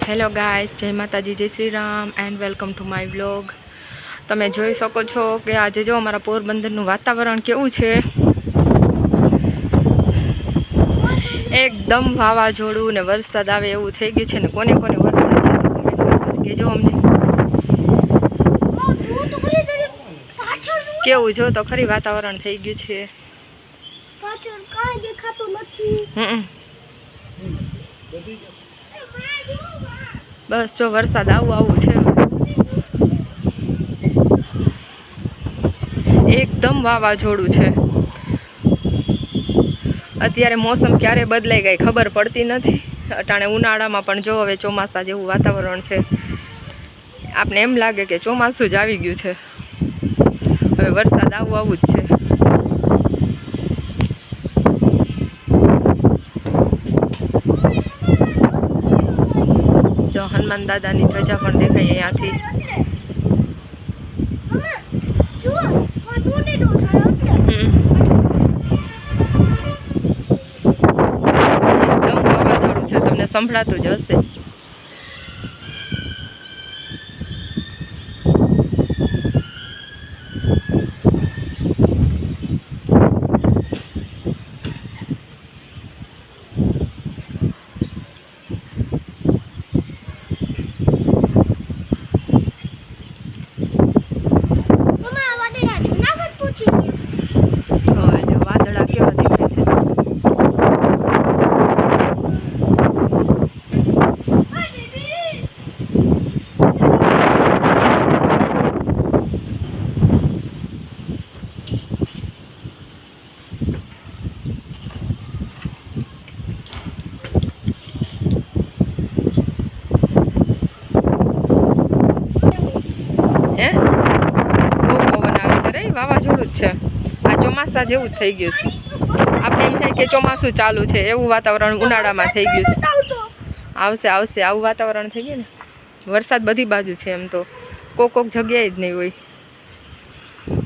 Hello guys, જય માતાજી, જય Shri Ram and welcome to my vlog. તમે જોઈ શકો છો કે આજે જો અમારા પોરબંદરનું વાતાવરણ કેવું છે. એકદમ વાવાઝોડું ને વરસાદ આવે એવું થઈ ગયું છે ને કોને કોને વરસાદ છે તો કમેન્ટમાં કહેજો અમને. કેવું જો તો ખરી વાતાવરણ થઈ ગયું છે. બસ જો વરસાદ આવું છે. એકદમ વાવાઝોડું છે. અત્યારે મોસમ ક્યારે બદલાઈ ગઈ ખબર પડતી નથી. અટાણે ઉનાળામાં પણ જો હવે ચોમાસા જેવું વાતાવરણ છે. આપણે એમ લાગે કે ચોમાસું જ આવી ગયું છે. હવે વરસાદ આવું જ છે. જો હનુમાન દાદાની ધજા પણ દેખાય અહીંયાથી. એકદમ વાવાઝોડું છે, તમને સંભળાતું જ હશે. વાદળા કેવા દેખાય છે. વાવાઝોડું જ છે. આ ચોમાસા જેવું જ થઈ ગયું છે. આપણે એમ થાય કે ચોમાસું ચાલુ છે એવું વાતાવરણ ઉનાળામાં થઈ ગયું છે. આવશે આવું વાતાવરણ થઈ ગયું ને. વરસાદ બધી બાજુ છે એમ તો, કોક જગ્યાએ જ નહીં હોય.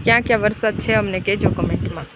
ક્યાં ક્યાં વરસાદ છે અમને કહેજો કમેન્ટમાં.